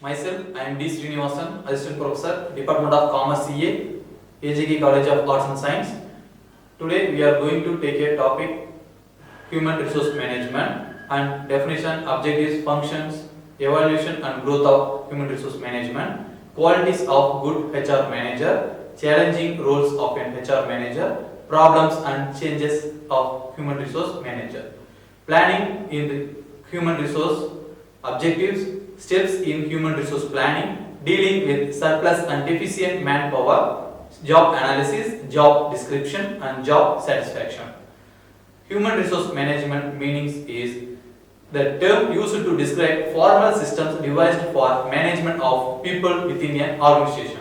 Myself, I am D. Srinivasan, Assistant Professor, Department of Commerce CA, AJK College of Arts and Science. Today we are going to take a topic Human Resource Management and definition, objectives, functions, evaluation and growth of Human Resource Management, qualities of good HR manager, challenging roles of an HR manager, problems and changes of Human Resource Manager, planning in the human resource, objectives, steps in human resource planning, dealing with surplus and deficient manpower, job analysis, job description and job satisfaction. Human resource management meanings is the term used to describe formal systems devised for management of people within an organization.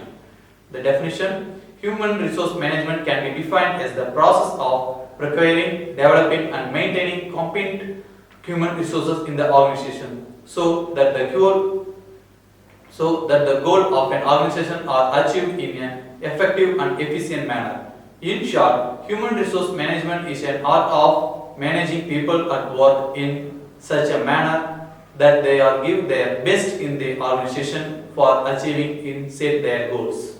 The definition: human resource management can be defined as the process of procuring, developing and maintaining competent human resources in the organization so that the goal of an organization are achieved in an effective and efficient manner. In short, human resource management is an art of managing people at work in such a manner that they are give their best in the organization for achieving in set their goals.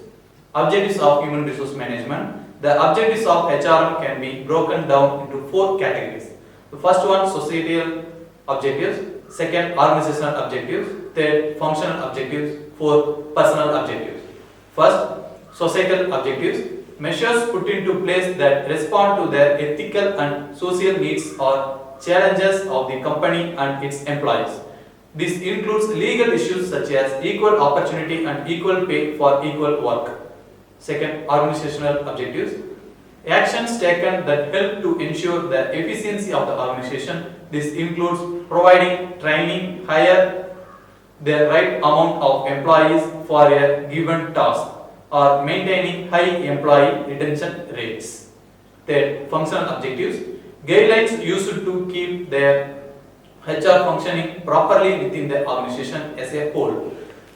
Objectives of human resource management. The objectives of HRM can be broken down into four categories. The first one, societal objectives. Second, organizational objectives. Third, functional objectives. Fourth, personal objectives. First, societal objectives. Measures put into place that respond to their ethical and social needs or challenges of the company and its employees. This includes legal issues such as equal opportunity and equal pay for equal work. Second, organizational objectives. Actions taken that help to ensure the efficiency of the organization. This includes providing training, hire the right amount of employees for a given task, or maintaining high employee retention rates. Third, functional objectives. Guidelines used to keep their HR functioning properly within the organization as a whole.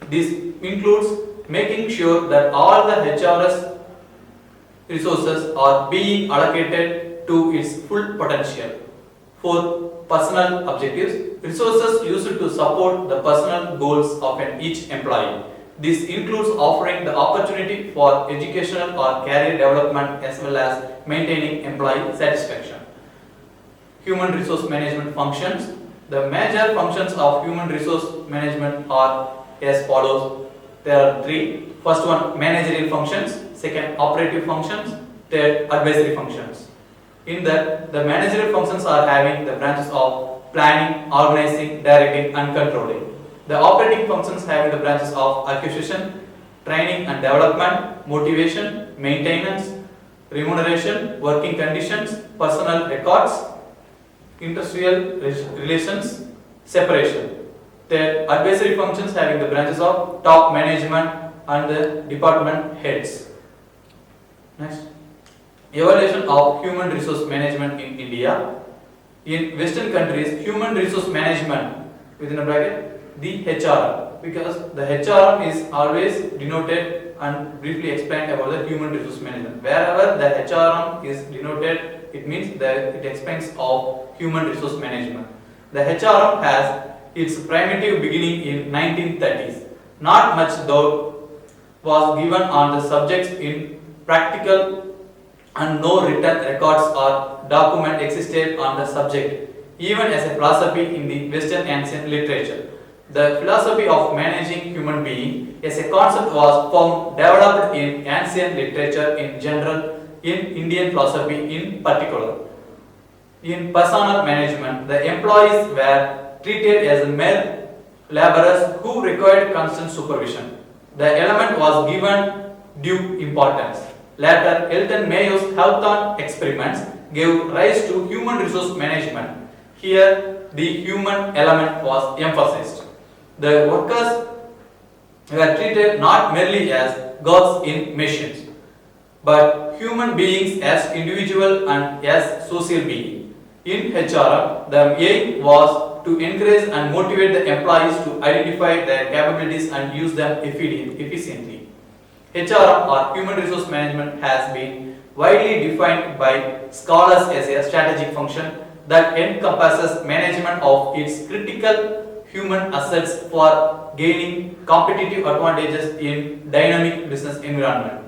This includes making sure that all the HRS resources are being allocated to its full potential. Fourth, personal objectives. Resources used to support the personal goals of each employee. This includes offering the opportunity for educational or career development as well as maintaining employee satisfaction. Human resource management functions. The major functions of human resource management are as follows. There are three. First one, managerial functions. Second, operative functions. Third, advisory functions. In that, the managerial functions are having the branches of planning, organizing, directing and controlling. The operating functions having the branches of acquisition, training and development, motivation, maintenance, remuneration, working conditions, personal records, industrial relations, separation. The advisory functions having the branches of top management and the department heads. Next, evaluation of human resource management in India. In Western countries, human resource management within a bracket, the HRM, because the HRM is always denoted and briefly explained about the human resource management. Wherever the HRM is denoted, it means that it explains of human resource management. The HRM has its primitive beginning in 1930s. Not much thought was given on the subjects in practical and no written records or document existed on the subject, even as a philosophy in the Western ancient literature. The philosophy of managing human being as a concept was found developed in ancient literature in general, in Indian philosophy in particular. In personal management, the employees were treated as mere laborers who required constant supervision. The element was given due importance. Later, Elton Mayo's Hawthorne experiments gave rise to human resource management. Here, the human element was emphasized. The workers were treated not merely as gods in machines, but human beings as individual and as social beings. In HRM, the aim was to encourage and motivate the employees to identify their capabilities and use them efficiently. HRM or human resource management has been widely defined by scholars as a strategic function that encompasses management of its critical human assets for gaining competitive advantages in dynamic business environment.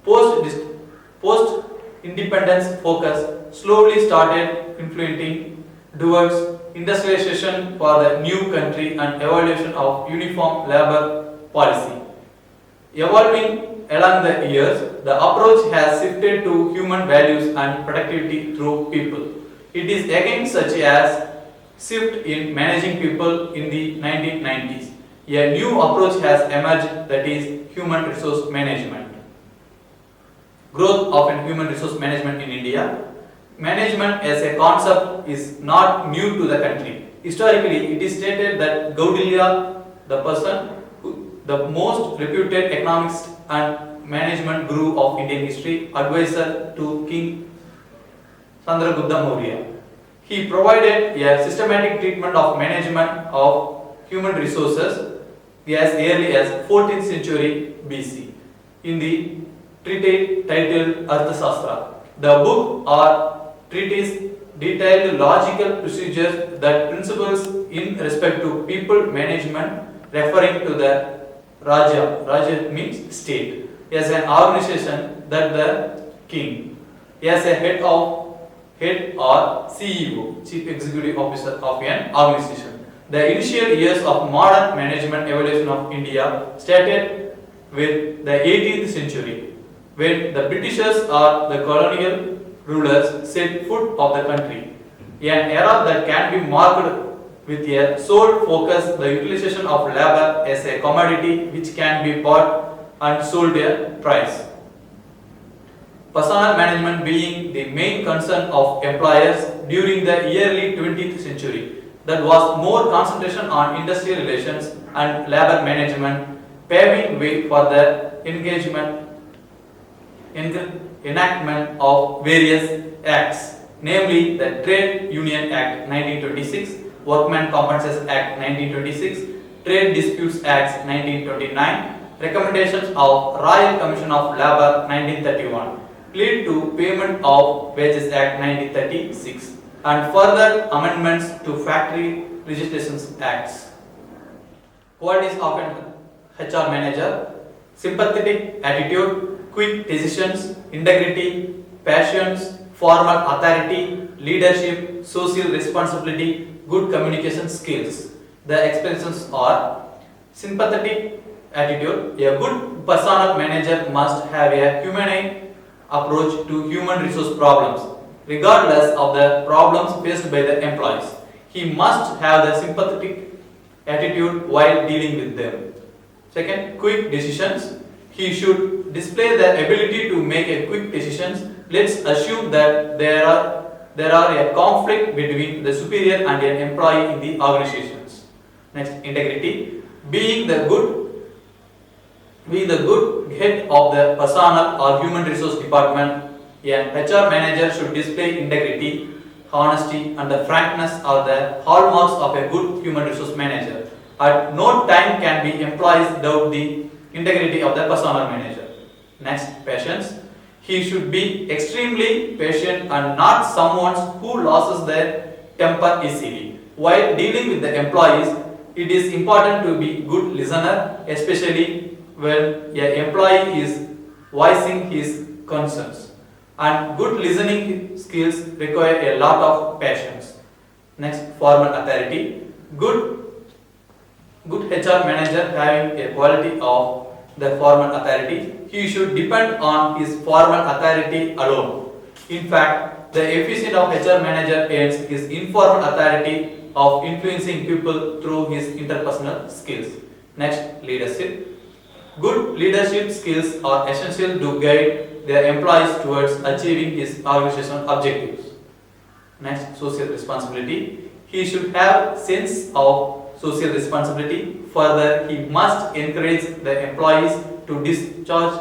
Post independence focus slowly started influencing towards industrialization for the new country and evaluation of uniform labor policy. Evolving along the years, the approach has shifted to human values and productivity through people. It is again such as shift in managing people in the 1990s. A new approach has emerged, that is human resource management. Growth of human resource management in India. Management as a concept is not new to the country. Historically, it is stated that Gaudilya, the person, the most reputed economist and management guru of Indian history, advisor to King Chandragupta Maurya. He provided a systematic treatment of management of human resources as early as 14th century BC in the treatise titled Arthashastra. The book or treatise detailed logical procedures that principles in respect to people management, referring to the Raja means state, as an organization that the king, as a head or CEO, Chief Executive Officer of an organization. The initial years of modern management evolution of India started with the 18th century, when the Britishers or the colonial rulers set foot of the country. An era that can be marked with a sole focus, the utilization of labor as a commodity which can be bought and sold at a price. Personnel management being the main concern of employers during the early 20th century, that was more concentration on industrial relations and labor management, paving way for the enactment of various acts, namely the Trade Union Act 1926, Workmen Compensation Act 1926, Trade Disputes Act 1929, recommendations of Royal Commission of Labour 1931, lead to Payment of Wages Act 1936, and further amendments to Factory Registrations Acts. Qualities of an HR manager: sympathetic attitude, quick decisions, integrity, passions, formal authority, leadership, social responsibility, good communication skills. The expressions are: sympathetic attitude. A good personnel manager must have a humane approach to human resource problems, regardless of the problems faced by the employees. He must have the sympathetic attitude while dealing with them. Second, quick decisions. He should display the ability to make a quick decisions. Let's assume that there are a conflict between the superior and an employee in the organizations. Next, integrity. Being the good head of the personnel or human resource department, an HR manager should display integrity, honesty, and the frankness are the hallmarks of a good human resource manager. At no time can be employees doubt the integrity of the personnel manager. Next, patience. He should be extremely patient and not someone who loses their temper easily. While dealing with the employees, it is important to be good listener, especially when an employee is voicing his concerns. And good listening skills require a lot of patience. Next, formal authority. Good HR manager having a quality of the formal authority. He should depend on his formal authority alone. In fact, the efficient of HR manager aids his informal authority of influencing people through his interpersonal skills. Next, leadership. Good leadership skills are essential to guide their employees towards achieving his organizational objectives. Next, social responsibility. He should have sense of social responsibility. Further, he must encourage the employees to discharge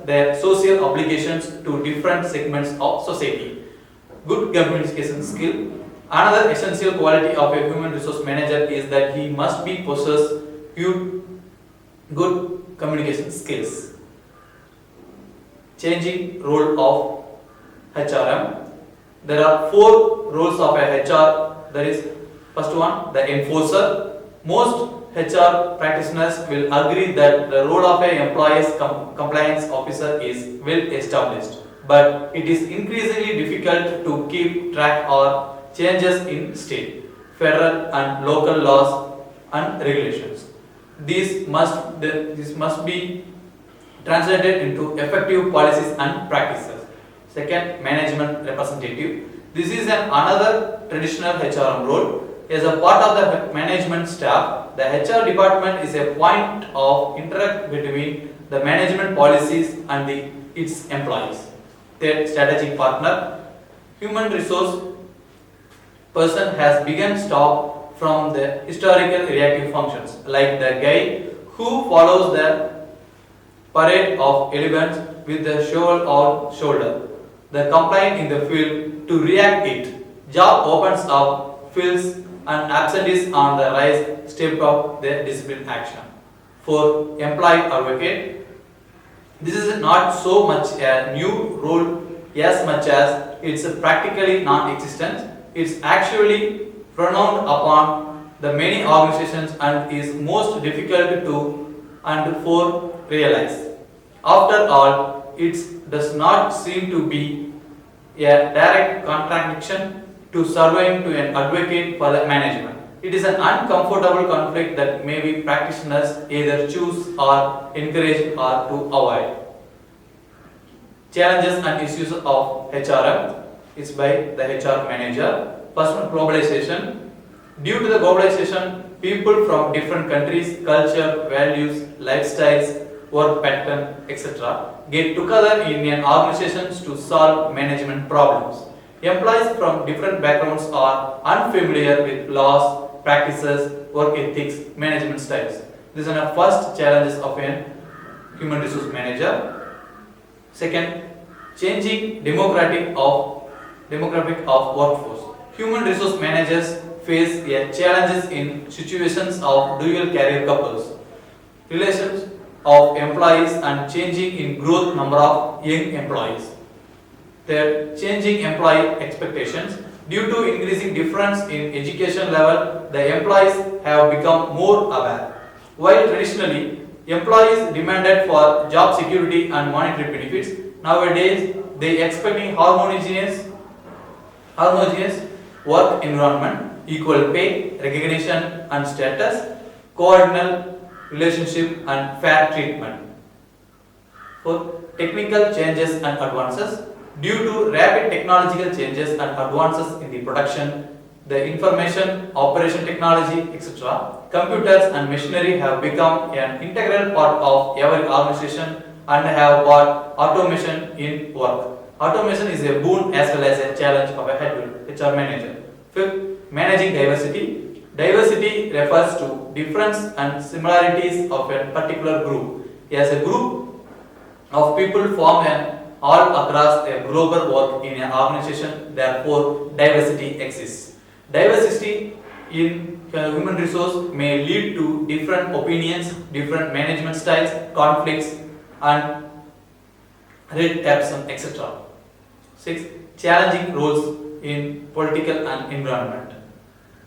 their social obligations to different segments of society. Good communication skill. Another essential quality of a human resource manager is that he must be possess good communication skills. Changing role of HRM. There are 4 roles of a HR. There is First one, the enforcer. Most HR practitioners will agree that the role of an employee's compliance officer is well established, but it is increasingly difficult to keep track of changes in state, federal and local laws and regulations. This must be translated into effective policies and practices. Second, management representative. This is another traditional HRM role. As a part of the management staff, the HR department is a point of interact between the management policies and its employees. Third, strategic partner. Human resource person has begun stop from the historical reactive functions, like the guy who follows the parade of elephants with the shovel or shoulder. The complaint in the field to react it. Job opens up, fills and absentees on the rise, step up the discipline action. For employee advocate, this is not so much a new role as much as it's practically non-existent. It's actually frowned upon the many organizations and is most difficult to and for realize. After all, it does not seem to be a direct contradiction to surveying to an advocate for the management. It is an uncomfortable conflict that maybe practitioners either choose or encourage or to avoid. Challenges and issues of HRM is by the HR manager. First one, globalization. Due to the globalization, people from different countries, culture, values, lifestyles, work pattern, etc. get together in an organizations to solve management problems. Employees from different backgrounds are unfamiliar with laws, practices, work ethics, management styles. These are the first challenges of a human resource manager. Second, changing demographic of workforce. Human resource managers face challenges in situations of dual career couples, relations of employees and changing in growth number of young employees. Their changing employee expectations. Due to increasing difference in education level, the employees have become more aware. While traditionally, employees demanded for job security and monetary benefits, nowadays they expecting harmonious work environment, equal pay, recognition and status, coordinate relationship and fair treatment. For technical changes and advances, due to rapid technological changes and advances in the production, the information, operation technology, etc., computers and machinery have become an integral part of every organization and have brought automation in work. Automation is a boon as well as a challenge of a HR manager. Fifth, managing diversity. Diversity refers to difference and similarities of a particular group. As a group of people form an all across a global work in an organization, therefore diversity exists. Diversity in human resource may lead to different opinions, different management styles, conflicts and red tapes, etc. 6. Challenging roles in political and environment.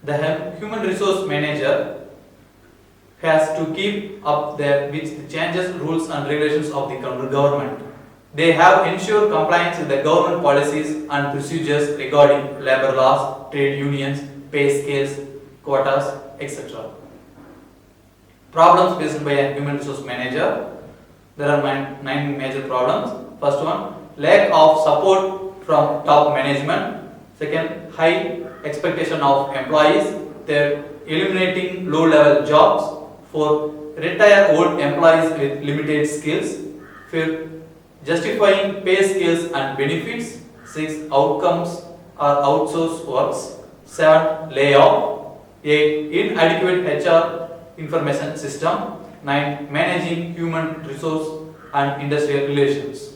The human resource manager has to keep up with the changes, rules and regulations of the government. They have ensured compliance with the government policies and procedures regarding labor laws, trade unions, pay scales, quotas, etc. Problems faced by a human resource manager. There are 9 major problems. First one, lack of support from top management. Second, high expectation of employees. Third, eliminating low-level jobs. Fourth, retire old employees with limited skills. Fifth, justifying pay scales and benefits. 6. Outcomes or outsourced works. 7. Layoff. 8. Inadequate HR information system. 9. Managing human resource and industrial relations.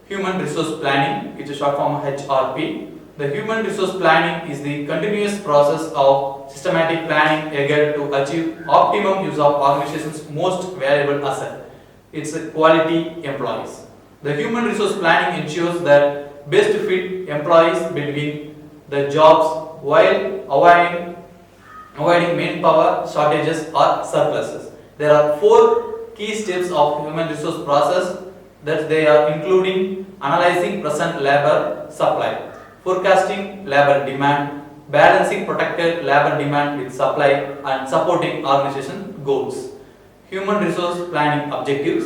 Human resource planning, which is short form of HRP. The human resource planning is the continuous process of systematic planning geared to achieve optimum use of organization's most valuable asset, its quality employees. The human resource planning ensures that best fit employees between the jobs while avoiding manpower shortages or surpluses. There are four key steps of human resource process that they are including analyzing present labor supply, forecasting labor demand, balancing protected labor demand with supply, and supporting organization goals. Human resource planning objectives.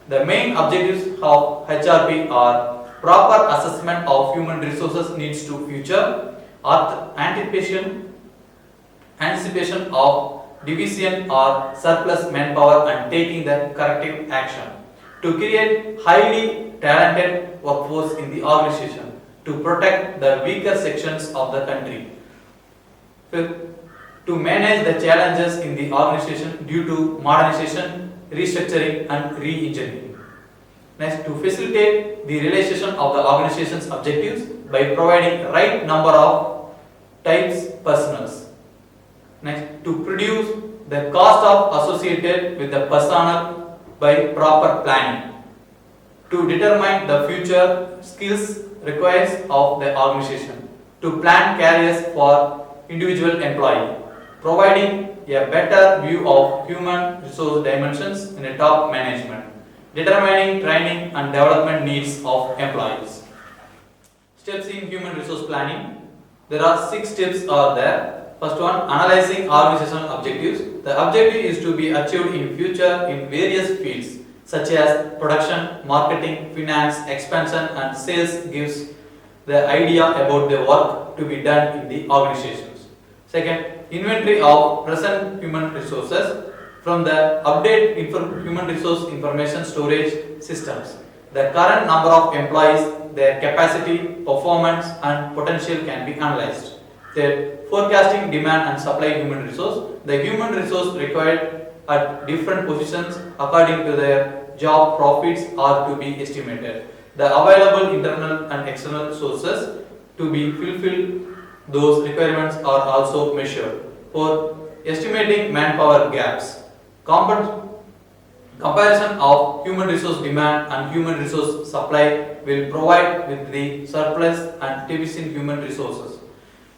The main objectives of HRP are proper assessment of human resources needs to future, anticipation of deficient or surplus manpower and taking the corrective action to create highly talented workforce in the organization to protect the weaker sections of the country. Fifth, to manage the challenges in the organization due to modernization, restructuring and re-engineering. Next, to facilitate the realization of the organization's objectives by providing right number of types personnel. Next, to produce the cost of associated with the personnel by proper planning. To determine the future skills required of the organization. To plan careers for individual employee. Providing a better view of human resource dimensions in a top management. Determining training and development needs of employees. Steps in human resource planning. There are 6 steps are there. First one, analyzing organizational objectives. The objective is to be achieved in future in various fields such as production, marketing, finance, expansion and sales gives the idea about the work to be done in the organizations. Second, inventory of present human resources from the update human resource information storage systems. The current number of employees, their capacity, performance and potential can be analyzed. Third, forecasting demand and supply human resource. The human resource required at different positions according to their job profits are to be estimated. The available internal and external sources to be fulfilled those requirements are also measured. Fourth, estimating manpower gaps. Comparison of human resource demand and human resource supply will provide with the surplus and deficient human resources.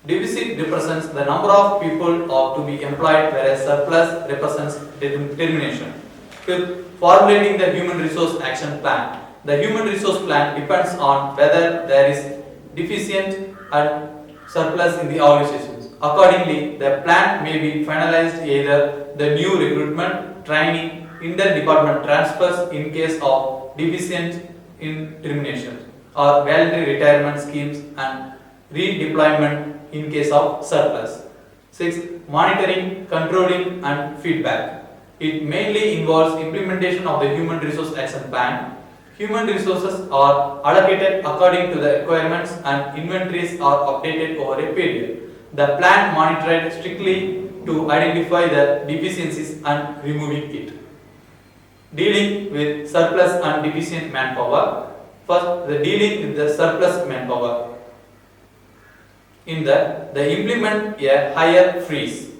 Deficit represents the number of people to be employed, whereas surplus represents termination. Fifth, formulating the human resource action plan. The human resource plan depends on whether there is deficient and surplus in the organizations. Accordingly, the plan may be finalized either the new recruitment, training, inter-department transfers in case of deficient in termination, or voluntary retirement schemes and redeployment in case of surplus. 6. Monitoring, controlling and feedback. It mainly involves implementation of the human resource action plan. Human resources are allocated according to the requirements and inventories are updated over a period. The plan monitored strictly to identify the deficiencies and removing it. Dealing with surplus and deficient manpower. First, the dealing with the surplus manpower. In that, they implement a hire freeze.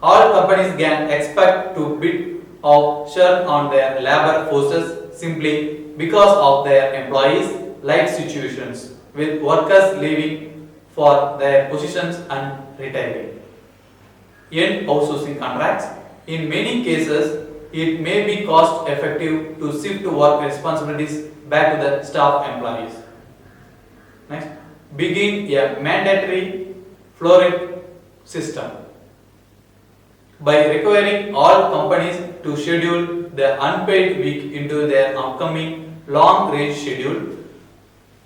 All companies can expect to bid of churn on their labor forces simply because of their employees' life situations, with workers leaving for their positions and retiring. End outsourcing contracts. In many cases, it may be cost effective to shift work responsibilities back to the staff employees. Next, begin a mandatory florid system. By requiring all companies to schedule the unpaid week into their upcoming long range schedule,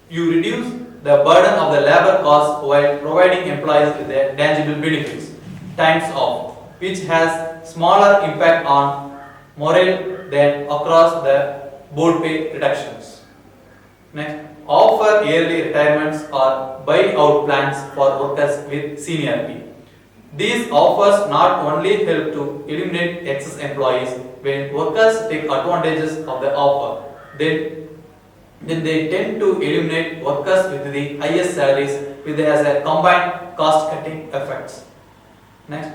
you reduce the burden of the labor costs while providing employees with their tangible benefits, times off, which has smaller impact on morale than across the board pay reductions. Next, offer yearly retirements or buy-out plans for workers with seniority. These offers not only help to eliminate excess employees when workers take advantages of the offer, then they tend to eliminate workers with the highest salaries, which has a combined cost-cutting effects. Next,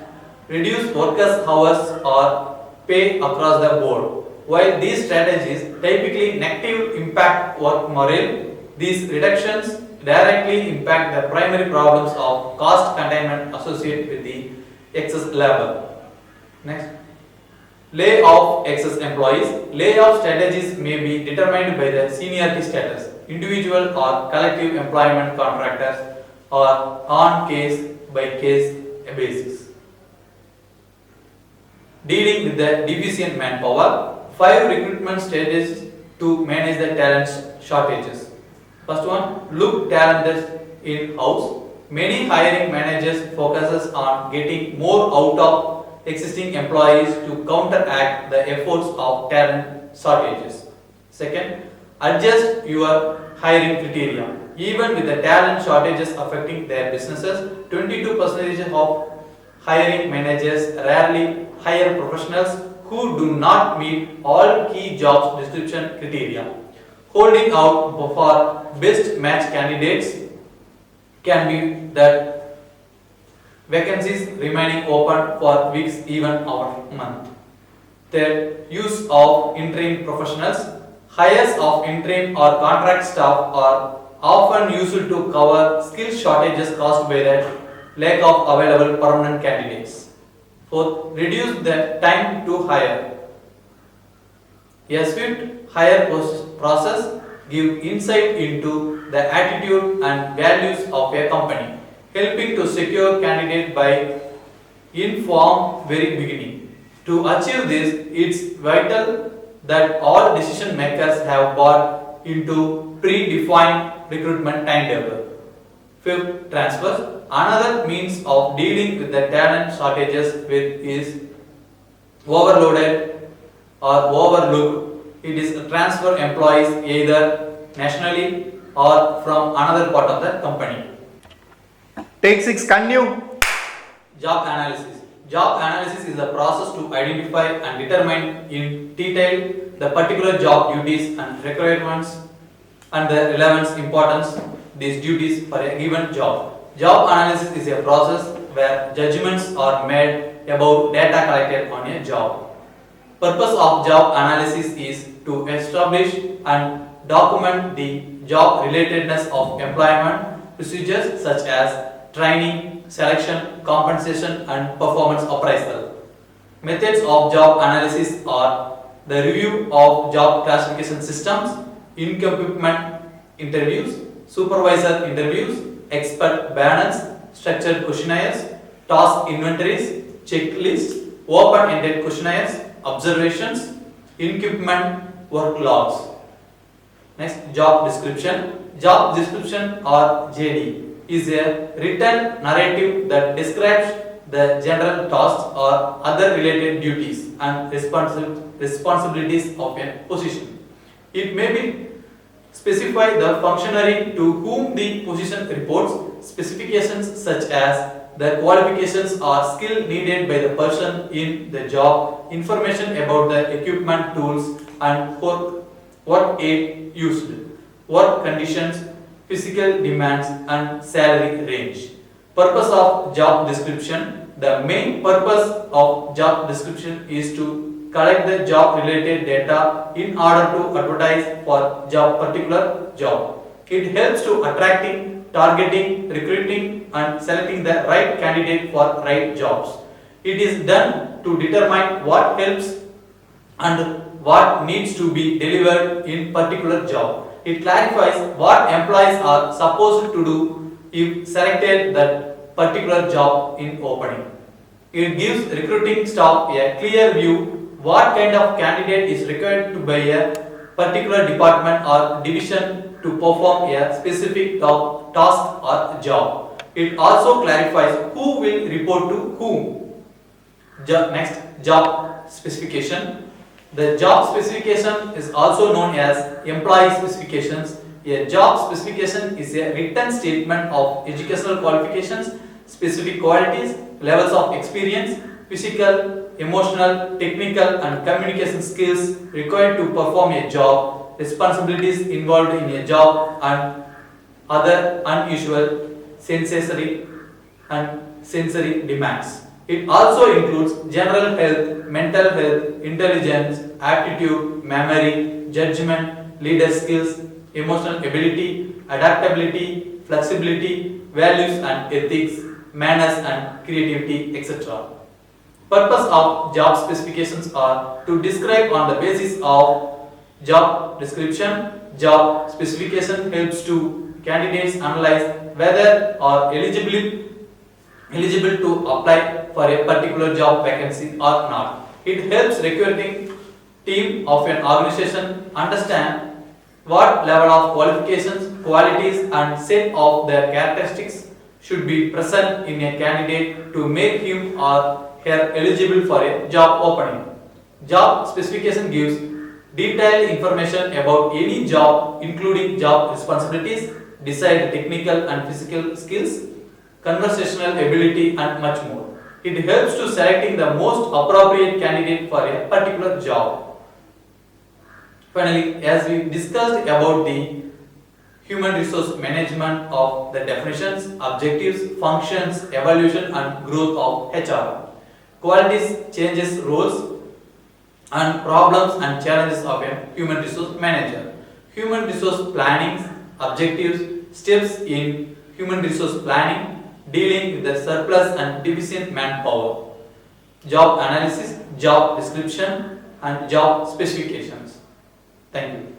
reduce workers' hours or pay across the board. While these strategies typically negatively impact work morale, these reductions directly impact the primary problems of cost containment associated with the excess labor. Next, layoff excess employees. Layoff strategies may be determined by the seniority status, individual or collective employment contractors, or on case by case basis. Dealing with the deficient manpower, 5 recruitment strategies to manage the talent shortages. First one, look talented in-house. Many hiring managers focuses on getting more out of existing employees to counteract the efforts of talent shortages. Second, adjust your hiring criteria. Even with the talent shortages affecting their businesses, 22% of hiring managers rarely hire professionals who do not meet all key job description criteria. Holding out for best match candidates can be that vacancies remaining open for weeks, even or month. Third, use of interim professionals. Hires of interim or contract staff are often used to cover skill shortages caused by the lack of available permanent candidates. Fourth, reduce the time to hire. A swift hire process gives insight into the attitude and values of a company, helping to secure candidate by inform very beginning. To achieve this, it's vital that all decision makers have bought into predefined recruitment timetable. Fifth, transfers. Another means of dealing with the talent shortages with is overloaded or overlooked. It is to transfer employees either nationally or from another part of the company. Take 6, continue. Job analysis. Job analysis is the process to identify and determine in detail the particular job duties and requirements and the relevance importance these duties for a given job. Job analysis is a process where judgments are made about data collected on a job. Purpose of job analysis is to establish and document the job relatedness of employment procedures such as training, selection, compensation and performance appraisal. Methods of job analysis are the review of job classification systems, incomplete interviews, supervisor interviews, expert balance, structured questionnaires, task inventories, checklists, open-ended questionnaires, observations, incomplete work logs. Next, job description. Job description or JD is a written narrative that describes the general tasks or other related duties and responsibilities of a position. It may be specify the functionary to whom the position reports, specifications such as the qualifications or skill needed by the person in the job, information about the equipment, tools and work aid used, work conditions, physical demands and salary range. Purpose of job description. The main purpose of job description is to collect the job related data in order to advertise for particular job. It helps to attracting, targeting, recruiting and selecting the right candidate for right jobs. It is done to determine what helps and what needs to be delivered in particular job. It clarifies what employees are supposed to do if selected that particular job in opening. It gives recruiting staff a clear view what kind of candidate is required by a particular department or division to perform a specific task or job. It also clarifies who will report to whom. Next, job specification. The job specification is also known as employee specifications. A job specification is a written statement of educational qualifications, specific qualities, levels of experience, physical, emotional, technical and communication skills required to perform a job, responsibilities involved in a job and other unusual sensory demands. It also includes general health, mental health, intelligence, aptitude, memory, judgment, leader skills, emotional ability, adaptability, flexibility, values and ethics, manners and creativity, etc. Purpose of job specifications are to describe on the basis of job description. Job specification helps to candidates analyze whether are eligible to apply for a particular job vacancy or not. It helps recruiting team of an organization understand what level of qualifications, qualities and set of their characteristics should be present in a candidate to make him or her eligible for a job opening. Job specification gives detailed information about any job including job responsibilities, desired technical and physical skills, conversational ability and much more. It helps to selecting the most appropriate candidate for a particular job. Finally, as we discussed about the human resource management of the definitions, objectives, functions, evolution and growth of HR, qualities, changes, roles and problems and challenges of a human resource manager. Human resource planning, objectives, steps in human resource planning, dealing with the surplus and deficient manpower, job analysis, job description and job specifications. Thank you.